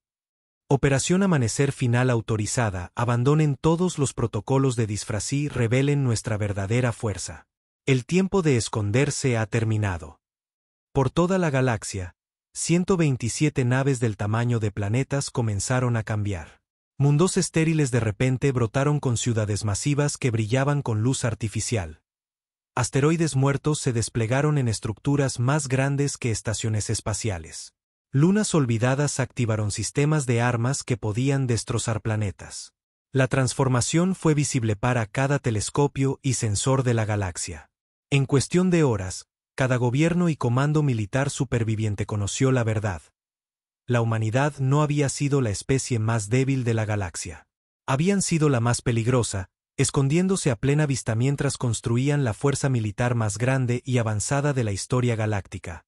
Operación Amanecer Final autorizada, abandonen todos los protocolos de disfraz y revelen nuestra verdadera fuerza. El tiempo de esconderse ha terminado. Por toda la galaxia, 127 naves del tamaño de planetas comenzaron a cambiar. Mundos estériles de repente brotaron con ciudades masivas que brillaban con luz artificial. Asteroides muertos se desplegaron en estructuras más grandes que estaciones espaciales. Lunas olvidadas activaron sistemas de armas que podían destrozar planetas. La transformación fue visible para cada telescopio y sensor de la galaxia. En cuestión de horas, cada gobierno y comando militar superviviente conoció la verdad. La humanidad no había sido la especie más débil de la galaxia. Habían sido la más peligrosa, escondiéndose a plena vista mientras construían la fuerza militar más grande y avanzada de la historia galáctica.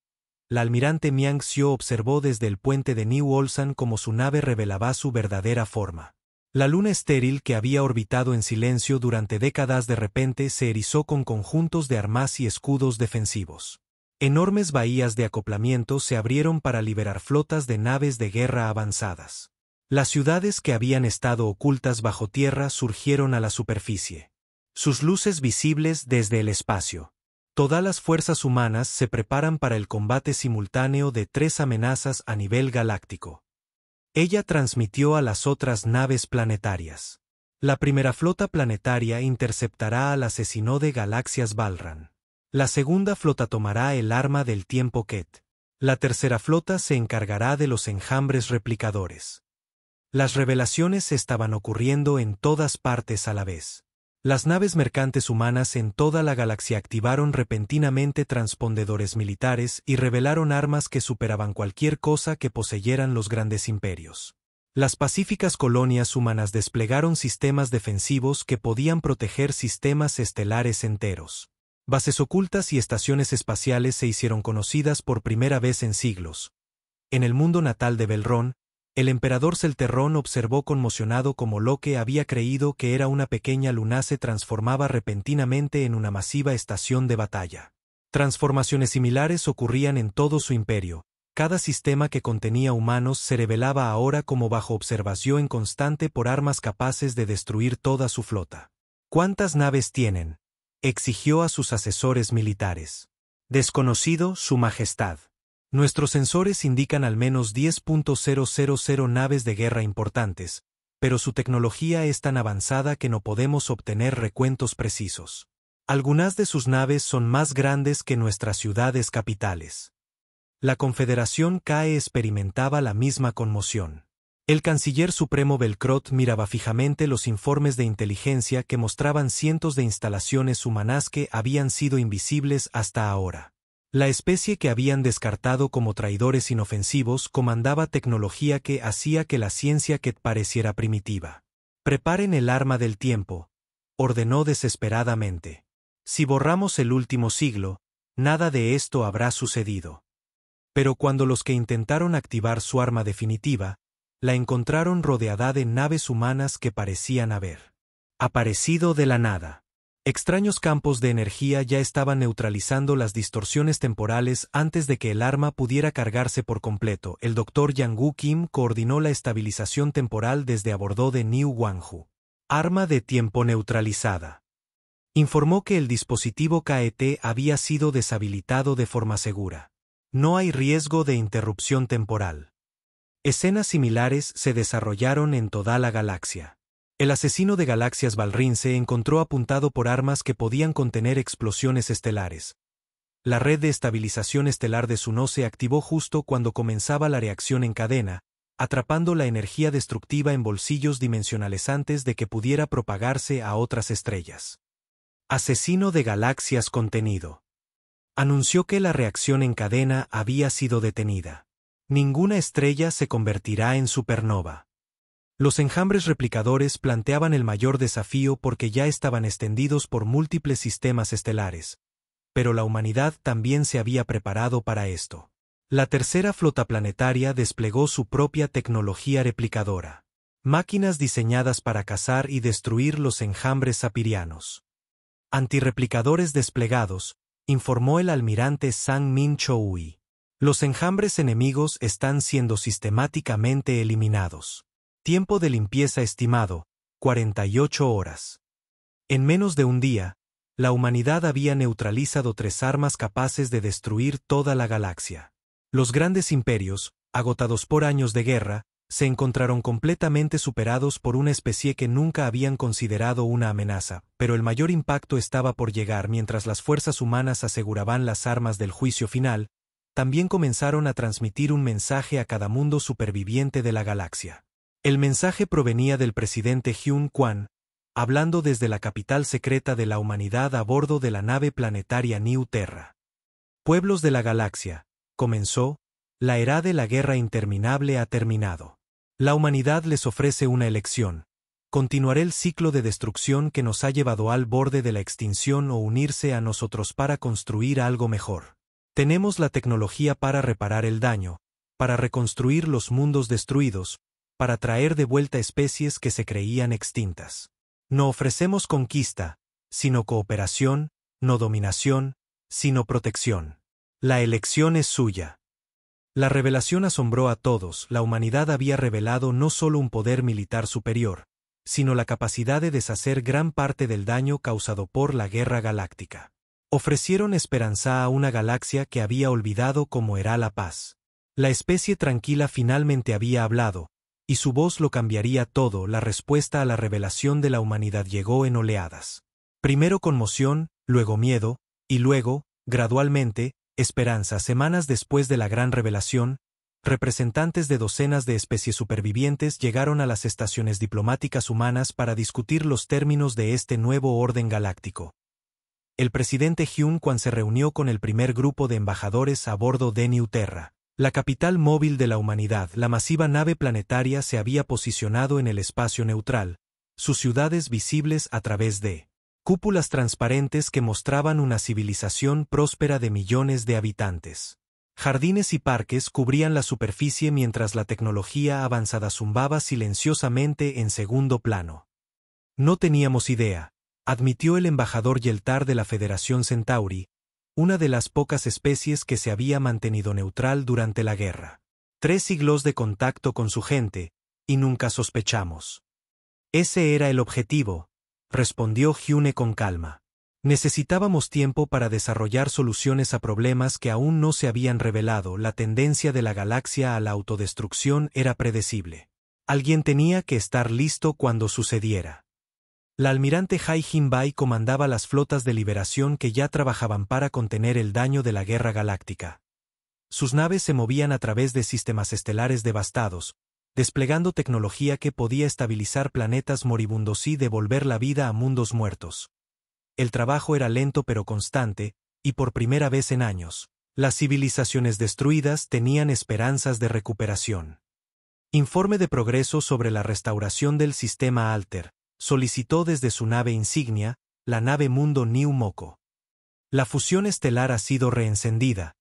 La almirante Miang Xiu observó desde el puente de New Olsan cómo su nave revelaba su verdadera forma. La luna estéril que había orbitado en silencio durante décadas de repente se erizó con conjuntos de armas y escudos defensivos. Enormes bahías de acoplamiento se abrieron para liberar flotas de naves de guerra avanzadas. Las ciudades que habían estado ocultas bajo tierra surgieron a la superficie. Sus luces visibles desde el espacio. Todas las fuerzas humanas se preparan para el combate simultáneo de 3 amenazas a nivel galáctico. Ella transmitió a las otras naves planetarias. La primera flota planetaria interceptará al asesino de galaxias Balran. La segunda flota tomará el arma del tiempo Ket. La tercera flota se encargará de los enjambres replicadores. Las revelaciones estaban ocurriendo en todas partes a la vez. Las naves mercantes humanas en toda la galaxia activaron repentinamente transpondedores militares y revelaron armas que superaban cualquier cosa que poseyeran los grandes imperios. Las pacíficas colonias humanas desplegaron sistemas defensivos que podían proteger sistemas estelares enteros. Bases ocultas y estaciones espaciales se hicieron conocidas por primera vez en siglos. En el mundo natal de Belrón, el emperador Selterrón observó conmocionado cómo lo que había creído que era una pequeña luna se transformaba repentinamente en una masiva estación de batalla. Transformaciones similares ocurrían en todo su imperio. Cada sistema que contenía humanos se revelaba ahora como bajo observación constante por armas capaces de destruir toda su flota. ¿Cuántas naves tienen?, exigió a sus asesores militares. Desconocido, Su Majestad. Nuestros sensores indican al menos 10.000 naves de guerra importantes, pero su tecnología es tan avanzada que no podemos obtener recuentos precisos. Algunas de sus naves son más grandes que nuestras ciudades capitales. La Confederación CAE experimentaba la misma conmoción. El canciller supremo Belkrot miraba fijamente los informes de inteligencia que mostraban cientos de instalaciones humanas que habían sido invisibles hasta ahora. La especie que habían descartado como traidores inofensivos comandaba tecnología que hacía que la ciencia Ket pareciera primitiva. «Preparen el arma del tiempo», ordenó desesperadamente. «Si borramos el último siglo, nada de esto habrá sucedido». Pero cuando los que intentaron activar su arma definitiva, la encontraron rodeada de naves humanas que parecían haber aparecido de la nada. Extraños campos de energía ya estaban neutralizando las distorsiones temporales antes de que el arma pudiera cargarse por completo. El Dr. Yang-Gu Kim coordinó la estabilización temporal desde a bordo de New Gwangju. Arma de tiempo neutralizada. Informó que el dispositivo KET había sido deshabilitado de forma segura. No hay riesgo de interrupción temporal. Escenas similares se desarrollaron en toda la galaxia. El asesino de galaxias Balrin se encontró apuntado por armas que podían contener explosiones estelares. La red de estabilización estelar de Suno se activó justo cuando comenzaba la reacción en cadena, atrapando la energía destructiva en bolsillos dimensionales antes de que pudiera propagarse a otras estrellas. Asesino de galaxias contenido. Anunció que la reacción en cadena había sido detenida. Ninguna estrella se convertirá en supernova. Los enjambres replicadores planteaban el mayor desafío porque ya estaban extendidos por múltiples sistemas estelares, pero la humanidad también se había preparado para esto. La tercera flota planetaria desplegó su propia tecnología replicadora. Máquinas diseñadas para cazar y destruir los enjambres sapirianos. Antirreplicadores desplegados, informó el almirante Sang-min Choui. Los enjambres enemigos están siendo sistemáticamente eliminados. Tiempo de limpieza estimado, 48 horas. En menos de un día, la humanidad había neutralizado 3 armas capaces de destruir toda la galaxia. Los grandes imperios, agotados por años de guerra, se encontraron completamente superados por una especie que nunca habían considerado una amenaza, pero el mayor impacto estaba por llegar mientras las fuerzas humanas aseguraban las armas del juicio final. También comenzaron a transmitir un mensaje a cada mundo superviviente de la galaxia. El mensaje provenía del presidente Hyun Kwan, hablando desde la capital secreta de la humanidad a bordo de la nave planetaria New Terra. Pueblos de la galaxia, comenzó, la era de la guerra interminable ha terminado. La humanidad les ofrece una elección: continuar el ciclo de destrucción que nos ha llevado al borde de la extinción o unirse a nosotros para construir algo mejor. Tenemos la tecnología para reparar el daño, para reconstruir los mundos destruidos, para traer de vuelta especies que se creían extintas. No ofrecemos conquista, sino cooperación, no dominación, sino protección. La elección es suya. La revelación asombró a todos. La humanidad había revelado no solo un poder militar superior, sino la capacidad de deshacer gran parte del daño causado por la guerra galáctica. Ofrecieron esperanza a una galaxia que había olvidado cómo era la paz. La especie tranquila finalmente había hablado, y su voz lo cambiaría todo. La respuesta a la revelación de la humanidad llegó en oleadas. Primero conmoción, luego miedo, y luego, gradualmente, esperanza. Semanas después de la gran revelación, representantes de docenas de especies supervivientes llegaron a las estaciones diplomáticas humanas para discutir los términos de este nuevo orden galáctico. El presidente Hyun Kwan se reunió con el primer grupo de embajadores a bordo de New Terra, la capital móvil de la humanidad. La masiva nave planetaria se había posicionado en el espacio neutral, sus ciudades visibles a través de cúpulas transparentes que mostraban una civilización próspera de millones de habitantes. Jardines y parques cubrían la superficie mientras la tecnología avanzada zumbaba silenciosamente en segundo plano. No teníamos idea, admitió el embajador Yeltar de la Federación Centauri, una de las pocas especies que se había mantenido neutral durante la guerra. 3 siglos de contacto con su gente, y nunca sospechamos. Ese era el objetivo, respondió Hyune con calma. Necesitábamos tiempo para desarrollar soluciones a problemas que aún no se habían revelado. La tendencia de la galaxia a la autodestrucción era predecible. Alguien tenía que estar listo cuando sucediera. La almirante Hai Jin-bai comandaba las flotas de liberación que ya trabajaban para contener el daño de la guerra galáctica. Sus naves se movían a través de sistemas estelares devastados, desplegando tecnología que podía estabilizar planetas moribundos y devolver la vida a mundos muertos. El trabajo era lento pero constante, y por primera vez en años, las civilizaciones destruidas tenían esperanzas de recuperación. Informe de progreso sobre la restauración del sistema Alter, solicitó desde su nave insignia, la nave Mundo New Moko. La fusión estelar ha sido reencendida,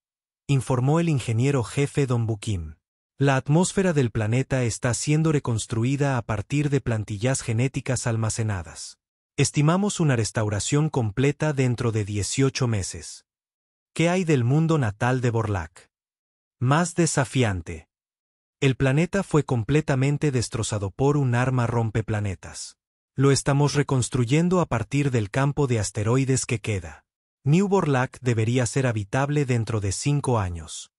informó el ingeniero jefe Don Bukim. La atmósfera del planeta está siendo reconstruida a partir de plantillas genéticas almacenadas. Estimamos una restauración completa dentro de 18 meses. ¿Qué hay del mundo natal de Borlak? Más desafiante. El planeta fue completamente destrozado por un arma rompeplanetas. Lo estamos reconstruyendo a partir del campo de asteroides que queda. New Borlak debería ser habitable dentro de 5 años.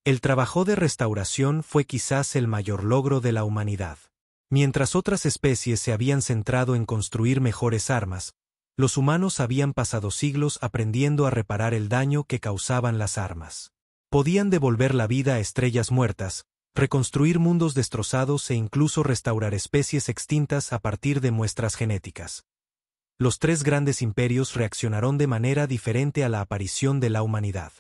El trabajo de restauración fue quizás el mayor logro de la humanidad. Mientras otras especies se habían centrado en construir mejores armas, los humanos habían pasado siglos aprendiendo a reparar el daño que causaban las armas. Podían devolver la vida a estrellas muertas, reconstruir mundos destrozados e incluso restaurar especies extintas a partir de muestras genéticas. Los 3 grandes imperios reaccionaron de manera diferente a la aparición de la humanidad.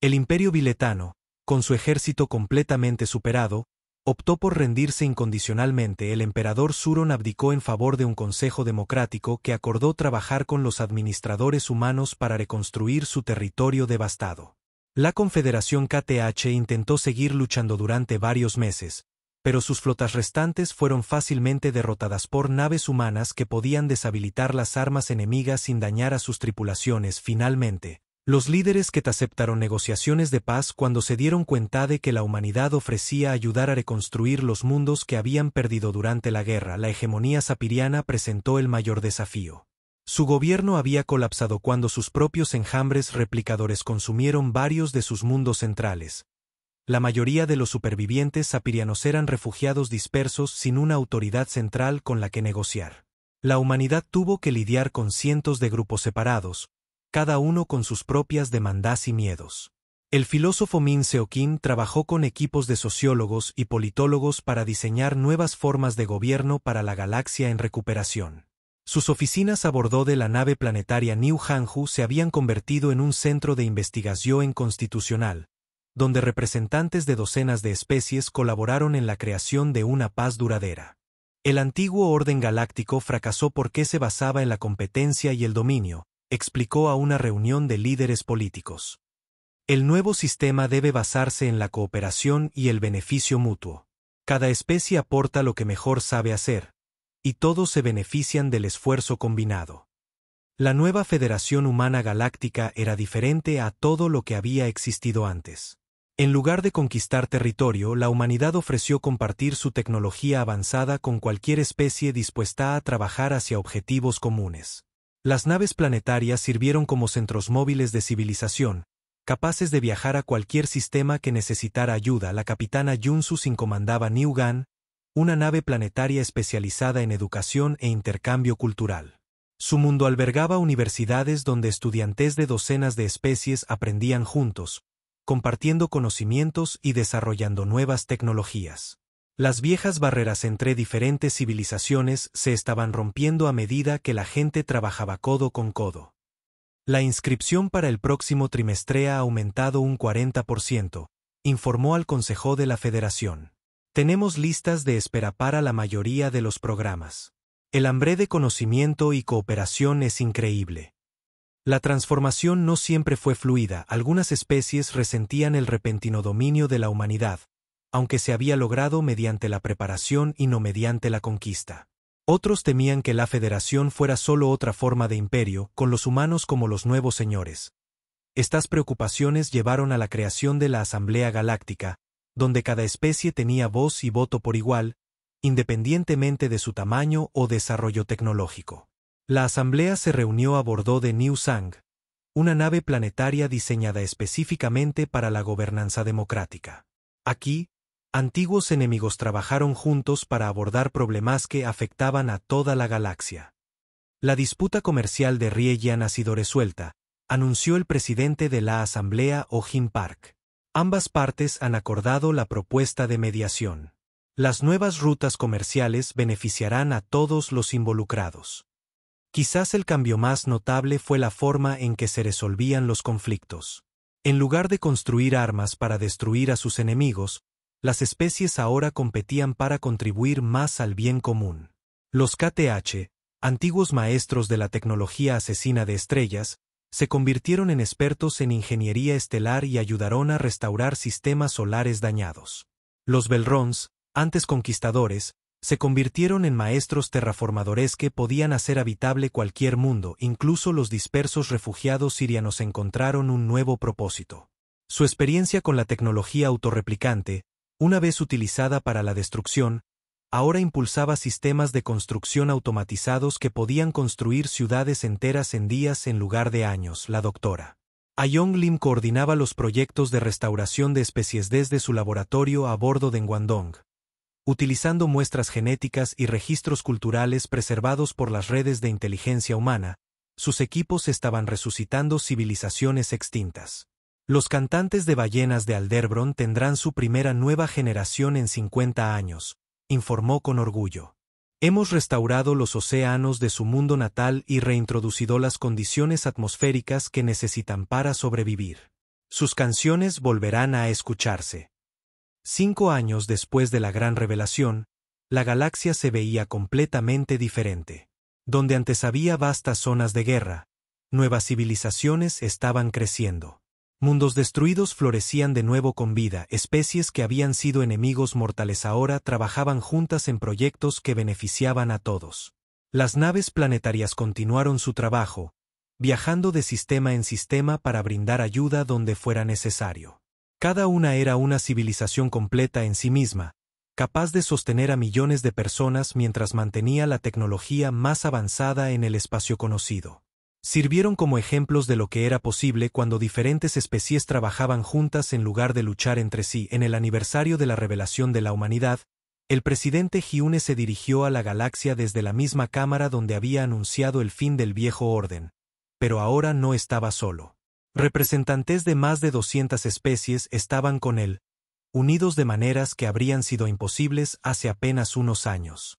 El imperio viletano, con su ejército completamente superado, optó por rendirse incondicionalmente. El emperador Suron abdicó en favor de un consejo democrático que acordó trabajar con los administradores humanos para reconstruir su territorio devastado. La Confederación KTH intentó seguir luchando durante varios meses, pero sus flotas restantes fueron fácilmente derrotadas por naves humanas que podían deshabilitar las armas enemigas sin dañar a sus tripulaciones. Finalmente, Los líderes Ket aceptaron negociaciones de paz cuando se dieron cuenta de que la humanidad ofrecía ayudar a reconstruir los mundos que habían perdido durante la guerra. La hegemonía sapiriana presentó el mayor desafío. Su gobierno había colapsado cuando sus propios enjambres replicadores consumieron varios de sus mundos centrales. La mayoría de los supervivientes sapirianos eran refugiados dispersos sin una autoridad central con la que negociar. La humanidad tuvo que lidiar con cientos de grupos separados, cada uno con sus propias demandas y miedos. El filósofo Min Seok-in trabajó con equipos de sociólogos y politólogos para diseñar nuevas formas de gobierno para la galaxia en recuperación. Sus oficinas a bordo de la nave planetaria New Hanju se habían convertido en un centro de investigación constitucional, donde representantes de docenas de especies colaboraron en la creación de una paz duradera. El antiguo orden galáctico fracasó porque se basaba en la competencia y el dominio, explicó a una reunión de líderes políticos. El nuevo sistema debe basarse en la cooperación y el beneficio mutuo. Cada especie aporta lo que mejor sabe hacer, y todos se benefician del esfuerzo combinado. La nueva Federación Humana Galáctica era diferente a todo lo que había existido antes. En lugar de conquistar territorio, la humanidad ofreció compartir su tecnología avanzada con cualquier especie dispuesta a trabajar hacia objetivos comunes. Las naves planetarias sirvieron como centros móviles de civilización, capaces de viajar a cualquier sistema que necesitara ayuda. La capitana Junsu comandaba New Gan, una nave planetaria especializada en educación e intercambio cultural. Su mundo albergaba universidades donde estudiantes de docenas de especies aprendían juntos, compartiendo conocimientos y desarrollando nuevas tecnologías. Las viejas barreras entre diferentes civilizaciones se estaban rompiendo a medida que la gente trabajaba codo con codo. La inscripción para el próximo trimestre ha aumentado un 40%, informó al Consejo de la Federación. Tenemos listas de espera para la mayoría de los programas. El hambre de conocimiento y cooperación es increíble. La transformación no siempre fue fluida. Algunas especies resentían el repentino dominio de la humanidad, aunque se había logrado mediante la preparación y no mediante la conquista. Otros temían que la Federación fuera solo otra forma de imperio, con los humanos como los nuevos señores. Estas preocupaciones llevaron a la creación de la Asamblea Galáctica, donde cada especie tenía voz y voto por igual, independientemente de su tamaño o desarrollo tecnológico. La Asamblea se reunió a bordo de New Sang, una nave planetaria diseñada específicamente para la gobernanza democrática. Aquí, antiguos enemigos trabajaron juntos para abordar problemas que afectaban a toda la galaxia. La disputa comercial de Rieyan ha sido resuelta, anunció el presidente de la Asamblea Oh-Jin Park. Ambas partes han acordado la propuesta de mediación. Las nuevas rutas comerciales beneficiarán a todos los involucrados. Quizás el cambio más notable fue la forma en que se resolvían los conflictos. En lugar de construir armas para destruir a sus enemigos, las especies ahora competían para contribuir más al bien común. Los KTH, antiguos maestros de la tecnología asesina de estrellas, se convirtieron en expertos en ingeniería estelar y ayudaron a restaurar sistemas solares dañados. Los Belrons, antes conquistadores, se convirtieron en maestros terraformadores que podían hacer habitable cualquier mundo. Incluso los dispersos refugiados sirianos encontraron un nuevo propósito. Su experiencia con la tecnología autorreplicante, una vez utilizada para la destrucción, ahora impulsaba sistemas de construcción automatizados que podían construir ciudades enteras en días en lugar de años. La doctora Ayong Lim coordinaba los proyectos de restauración de especies desde su laboratorio a bordo de Guangdong, utilizando muestras genéticas y registros culturales preservados por las redes de inteligencia humana. Sus equipos estaban resucitando civilizaciones extintas. Los cantantes de ballenas de Alderbron tendrán su primera nueva generación en 50 años, informó con orgullo. Hemos restaurado los océanos de su mundo natal y reintroducido las condiciones atmosféricas que necesitan para sobrevivir. Sus canciones volverán a escucharse. 5 años después de la gran revelación, la galaxia se veía completamente diferente. Donde antes había vastas zonas de guerra, nuevas civilizaciones estaban creciendo. Mundos destruidos florecían de nuevo con vida. Especies que habían sido enemigos mortales ahora trabajaban juntas en proyectos que beneficiaban a todos. Las naves planetarias continuaron su trabajo, viajando de sistema en sistema para brindar ayuda donde fuera necesario. Cada una era una civilización completa en sí misma, capaz de sostener a millones de personas mientras mantenía la tecnología más avanzada en el espacio conocido. Sirvieron como ejemplos de lo que era posible cuando diferentes especies trabajaban juntas en lugar de luchar entre sí. En el aniversario de la revelación de la humanidad, el presidente Hyune se dirigió a la galaxia desde la misma cámara donde había anunciado el fin del viejo orden, pero ahora no estaba solo. Representantes de más de 200 especies estaban con él, unidos de maneras que habrían sido imposibles hace apenas unos años.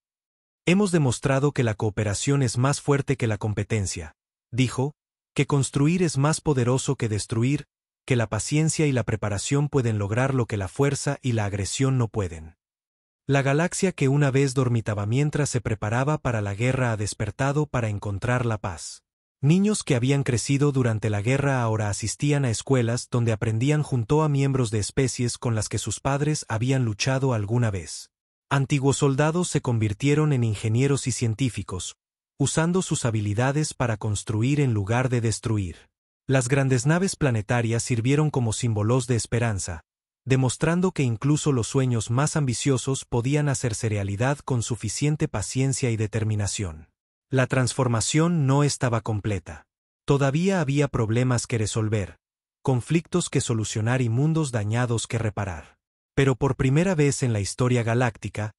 Hemos demostrado que la cooperación es más fuerte que la competencia, dijo, que construir es más poderoso que destruir, que la paciencia y la preparación pueden lograr lo que la fuerza y la agresión no pueden. La galaxia que una vez dormitaba mientras se preparaba para la guerra ha despertado para encontrar la paz. Niños que habían crecido durante la guerra ahora asistían a escuelas donde aprendían junto a miembros de especies con las que sus padres habían luchado alguna vez. Antiguos soldados se convirtieron en ingenieros y científicos, usando sus habilidades para construir en lugar de destruir. Las grandes naves planetarias sirvieron como símbolos de esperanza, demostrando que incluso los sueños más ambiciosos podían hacerse realidad con suficiente paciencia y determinación. La transformación no estaba completa. Todavía había problemas que resolver, conflictos que solucionar y mundos dañados que reparar. Pero por primera vez en la historia galáctica,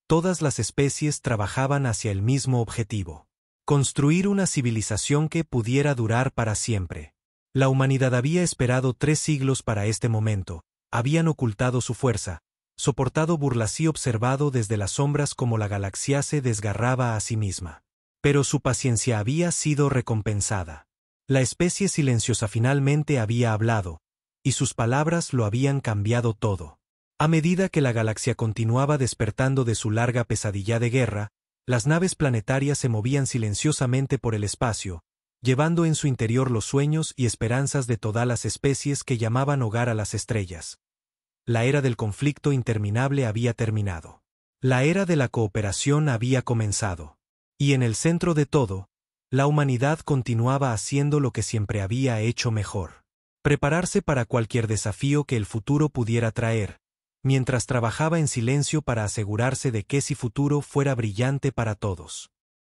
todas las especies trabajaban hacia el mismo objetivo: construir una civilización que pudiera durar para siempre. La humanidad había esperado 3 siglos para este momento, habían ocultado su fuerza, soportado burlas y observado desde las sombras cómo la galaxia se desgarraba a sí misma. Pero su paciencia había sido recompensada. La especie silenciosa finalmente había hablado, y sus palabras lo habían cambiado todo. A medida que la galaxia continuaba despertando de su larga pesadilla de guerra, las naves planetarias se movían silenciosamente por el espacio, llevando en su interior los sueños y esperanzas de todas las especies que llamaban hogar a las estrellas. La era del conflicto interminable había terminado. La era de la cooperación había comenzado. Y en el centro de todo, la humanidad continuaba haciendo lo que siempre había hecho mejor: prepararse para cualquier desafío que el futuro pudiera traer, mientras trabajaba en silencio para asegurarse de que ese futuro fuera brillante para todos.